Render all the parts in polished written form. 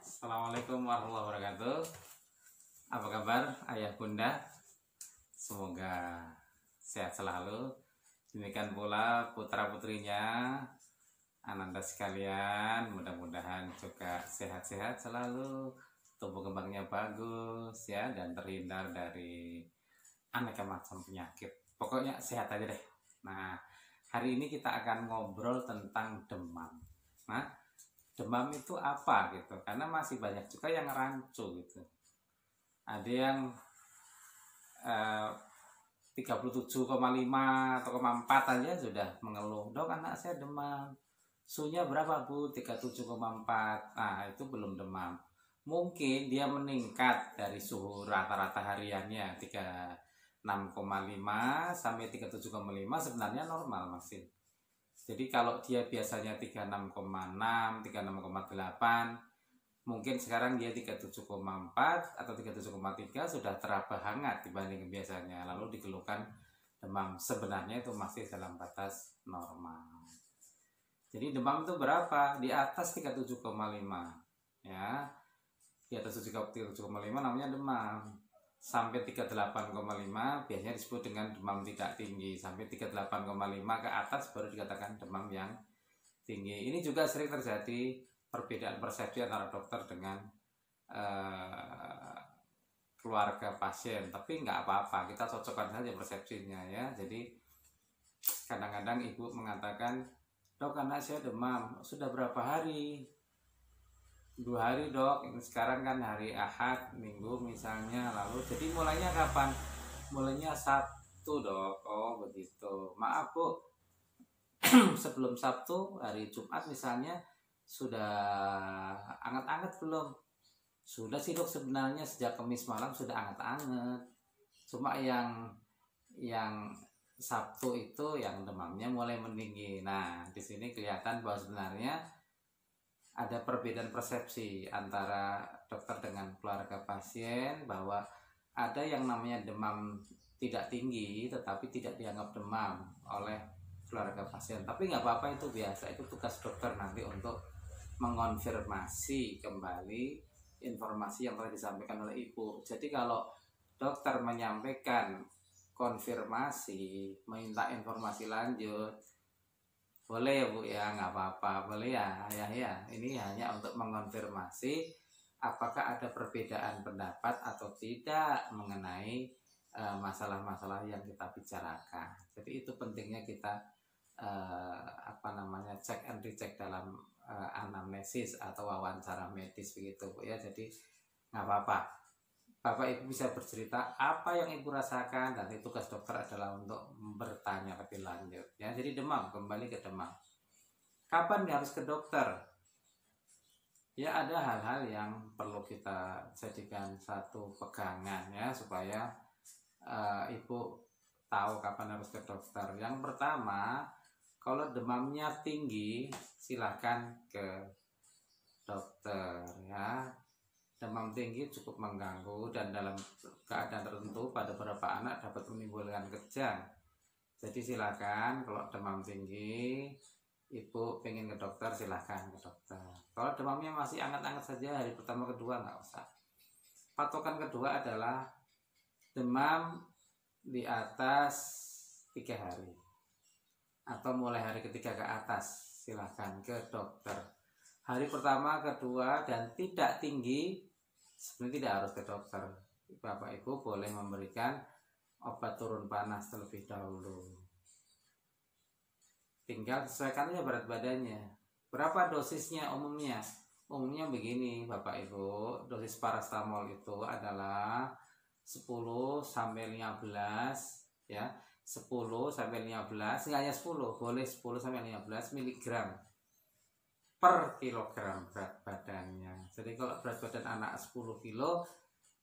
Assalamualaikum warahmatullahi wabarakatuh. Apa kabar ayah bunda? Semoga sehat selalu. Demikian pula putra putrinya Ananda sekalian, mudah-mudahan juga sehat-sehat selalu, tumbuh kembangnya bagus ya, dan terhindar dari aneka macam penyakit. Pokoknya sehat aja deh. Nah, hari ini kita akan ngobrol tentang demam. Nah, demam itu apa gitu, karena masih banyak juga yang rancu gitu. Ada yang 37,5 atau 4 aja sudah mengeluh, dok anak saya demam, suhunya berapa bu? 37,4. Nah itu belum demam, mungkin dia meningkat dari suhu rata-rata hariannya 36,5 sampai 37,5, sebenarnya normal masih. Jadi kalau dia biasanya 36,6, 36,8, mungkin sekarang dia 37,4 atau 37,3 sudah teraba hangat dibanding biasanya, lalu dikeluhkan demam. Sebenarnya itu masih dalam batas normal. Jadi demam itu berapa? Di atas 37,5 ya. Di atas 37,5 namanya demam. Sampai 38,5 biasanya disebut dengan demam tidak tinggi. Sampai 38,5 ke atas baru dikatakan demam yang tinggi. Ini juga sering terjadi perbedaan persepsi antara dokter dengan keluarga pasien, tapi nggak apa-apa, kita cocokkan saja persepsinya ya. Jadi kadang-kadang ibu mengatakan, dok anak saya demam, sudah berapa hari? 2 hari dok, ini sekarang kan hari Ahad, Minggu misalnya, lalu jadi mulainya kapan? Mulainya Sabtu dok. Oh begitu, maaf bu, sebelum Sabtu, hari Jumat misalnya, sudah anget-anget belum? Sudah sih dok, sebenarnya sejak Kamis malam sudah anget-anget. Cuma yang Sabtu itu yang demamnya mulai meninggi. Nah, di sini kelihatan bahwa sebenarnya ada perbedaan persepsi antara dokter dengan keluarga pasien, bahwa ada yang namanya demam tidak tinggi tetapi tidak dianggap demam oleh keluarga pasien. Tapi nggak apa-apa, itu biasa, itu tugas dokter nanti untuk mengonfirmasi kembali informasi yang telah disampaikan oleh ibu. Jadi kalau dokter menyampaikan konfirmasi, minta informasi lanjut, boleh ya bu ya, nggak apa-apa, boleh ya ya. Ini hanya untuk mengonfirmasi apakah ada perbedaan pendapat atau tidak mengenai masalah-masalah yang kita bicarakan. Jadi itu pentingnya kita cek and recheck dalam anamnesis atau wawancara medis begitu bu ya. Jadi nggak apa-apa, bapak ibu bisa bercerita apa yang ibu rasakan, dan tugas dokter adalah untuk bertanya lebih lanjut ya. Jadi demam, kembali ke demam, kapan harus ke dokter ya? Ada hal-hal yang perlu kita jadikan satu pegangan ya, supaya ibu tahu kapan harus ke dokter. Yang pertama, kalau demamnya tinggi silahkan ke dokter ya. Demam tinggi cukup mengganggu dan dalam keadaan tertentu pada beberapa anak dapat menimbulkan kejang. Jadi silakan kalau demam tinggi, ibu pengen ke dokter, silahkan ke dokter. Kalau demamnya masih anget-anget saja, hari pertama kedua nggak usah. Patokan kedua adalah demam di atas 3 hari atau mulai hari ketiga ke atas, silahkan ke dokter. Hari pertama, kedua, dan tidak tinggi, sebenarnya tidak harus ke dokter. Bapak ibu boleh memberikan obat turun panas terlebih dahulu. Tinggal sesuaikan aja berat badannya. Berapa dosisnya umumnya? Umumnya begini bapak ibu, dosis paracetamol itu adalah 10 sampai 15 ya. 10 sampai 15, nggak hanya 10, boleh 10 sampai 15 mg per kilogram berat badannya. Jadi kalau berat badan anak 10 kilo,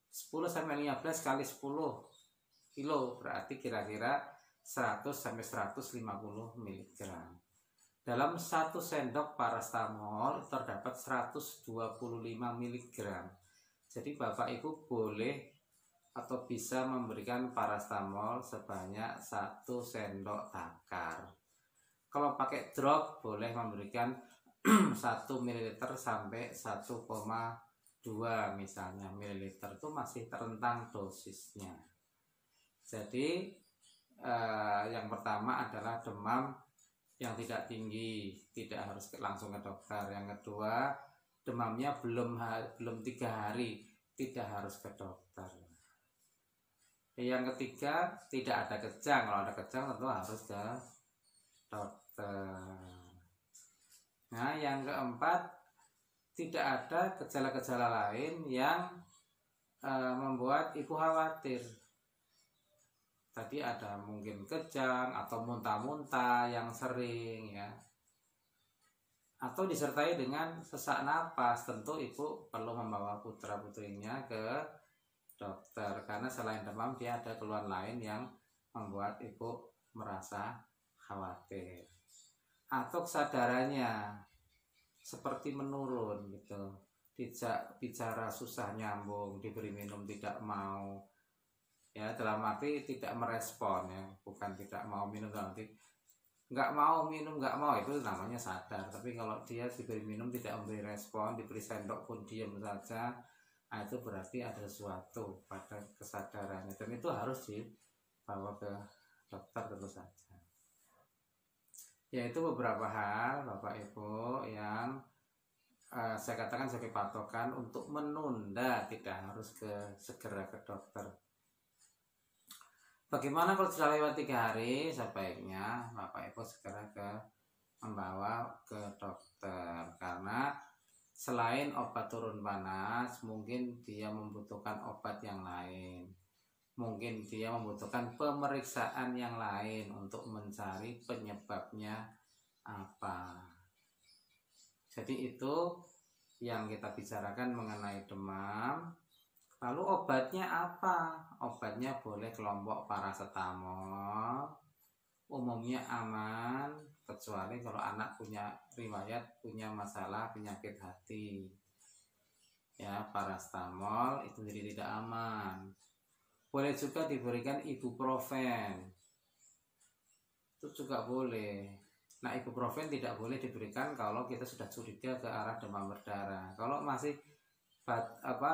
10 sampai 15 kali 10 kilo berarti kira-kira 100 sampai 150 mg. Dalam 1 sendok paracetamol terdapat 125 mg. Jadi bapak ibu boleh atau bisa memberikan paracetamol sebanyak 1 sendok takar. Kalau pakai drop boleh memberikan 1 ml sampai 1,5 2 misalnya mililiter itu masih terentang dosisnya. Jadi yang pertama adalah demam yang tidak tinggi, tidak harus langsung ke dokter. Yang kedua, demamnya belum 3 hari, tidak harus ke dokter. Yang ketiga, tidak ada kejang. Kalau ada kejang tentu harus ke dokter. Nah, yang keempat, tidak ada gejala-gejala lain yang membuat ibu khawatir. Tadi ada mungkin kejang atau muntah-muntah yang sering ya, atau disertai dengan sesak napas. Tentu ibu perlu membawa putra putrinya ke dokter, karena selain demam dia ada keluhan lain yang membuat ibu merasa khawatir. Atau kesadarannya seperti menurun gitu, bicara susah nyambung, diberi minum tidak mau ya, dalam arti tidak merespon ya, bukan tidak mau minum, nanti nggak mau minum, nggak mau, itu namanya sadar. Tapi kalau dia diberi minum tidak memberi respon, diberi sendok pun diam saja, nah itu berarti ada sesuatu pada kesadarannya, dan itu harus dibawa ke dokter tentu saja. Yaitu beberapa hal Bapak Ibu yang saya katakan sebagai patokan untuk menunda, tidak harus segera ke dokter. Bagaimana kalau sudah lewat 3 hari? Sebaiknya Bapak Ibu segera membawa ke dokter, karena selain obat turun panas, mungkin dia membutuhkan obat yang lain. Mungkin dia membutuhkan pemeriksaan yang lain untuk mencari penyebabnya apa. Jadi itu yang kita bicarakan mengenai demam. Lalu obatnya apa? Obatnya boleh kelompok paracetamol, umumnya aman, kecuali kalau anak punya riwayat punya masalah penyakit hati. Ya, paracetamol itu jadi tidak aman. Boleh juga diberikan ibuprofen, itu juga boleh. Nah, ibuprofen tidak boleh diberikan kalau kita sudah curiga ke arah demam berdarah. Kalau masih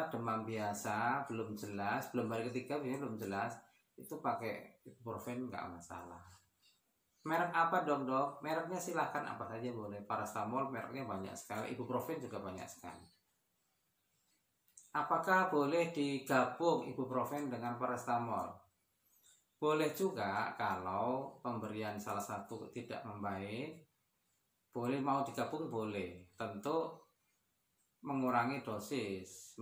demam biasa, belum jelas, belum hari ketiga, belum jelas, itu pakai ibuprofen nggak masalah. Merek apa dong dok? Mereknya silahkan apa saja boleh. Paracetamol mereknya banyak sekali, ibuprofen juga banyak sekali. Apakah boleh digabung ibuprofen dengan paracetamol? Boleh juga kalau pemberian salah satu tidak membaik, boleh, mau digabung boleh. Tentu mengurangi dosis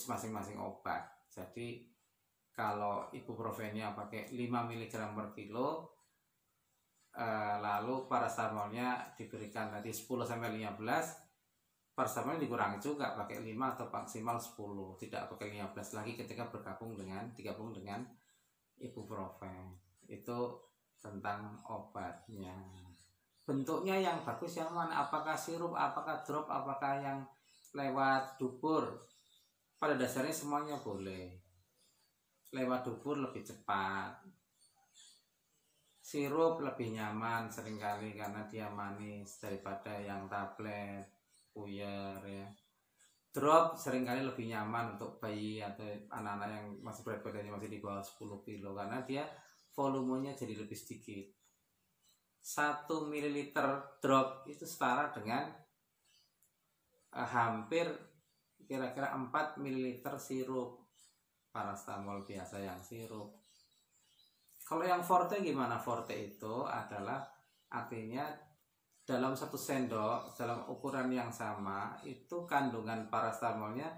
masing-masing obat. Jadi kalau ibuprofennya pakai 5 mg per kilo, lalu paracetamolnya diberikan tadi 10-15, paracetamol dikurangi juga pakai 5 atau maksimal 10, tidak pakai 15 lagi ketika digabung dengan ibuprofen. Itu tentang obatnya. Bentuknya yang bagus yang mana? Apakah sirup, apakah drop, apakah yang lewat dubur? Pada dasarnya semuanya boleh. Lewat dubur lebih cepat, sirup lebih nyaman seringkali karena dia manis daripada yang tablet puyer ya. Drop seringkali lebih nyaman untuk bayi atau anak-anak yang masih berat badannya masih di bawah 10 kilo, karena dia volumenya jadi lebih sedikit. 1 ml drop itu setara dengan hampir kira-kira 4 ml sirup paracetamol biasa yang sirup. Kalau yang forte gimana? Forte itu adalah artinya dalam 1 sendok dalam ukuran yang sama itu kandungan paracetamolnya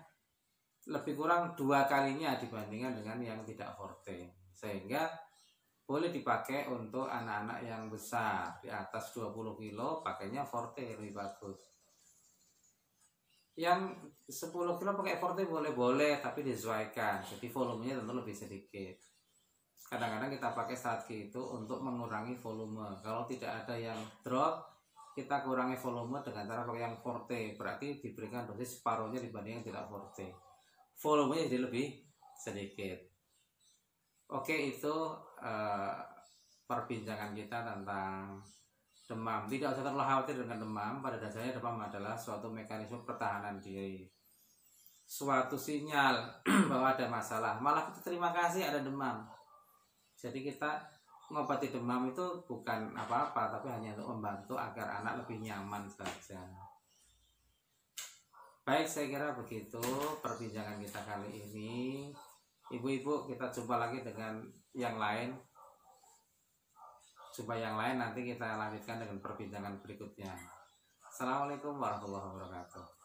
lebih kurang 2 kalinya dibandingkan dengan yang tidak forte, sehingga boleh dipakai untuk anak-anak yang besar di atas 20 kilo, pakainya forte lebih bagus. Yang 10 kilo pakai forte boleh, tapi disesuaikan, jadi volumenya tentu lebih sedikit. Kadang-kadang kita pakai strategi itu untuk mengurangi volume. Kalau tidak ada yang drop, kita kurangi volume dengan cara pakai yang forte, berarti diberikan dosis separuhnya dibanding yang tidak forte, volumenya jadi lebih sedikit. Oke, itu perbincangan kita tentang demam. Tidak usah terlalu khawatir dengan demam. Pada dasarnya demam adalah suatu mekanisme pertahanan diri. suatu sinyal bahwa ada masalah, malah kita terima kasih ada demam. Jadi kita mengobati demam itu bukan apa-apa, tapi hanya untuk membantu agar anak lebih nyaman saja. Baik, saya kira begitu perbincangan kita kali ini. Ibu-ibu, kita jumpa lagi dengan yang lain. Jumpa yang lain, nanti kita lanjutkan dengan perbincangan berikutnya. Assalamualaikum warahmatullahi wabarakatuh.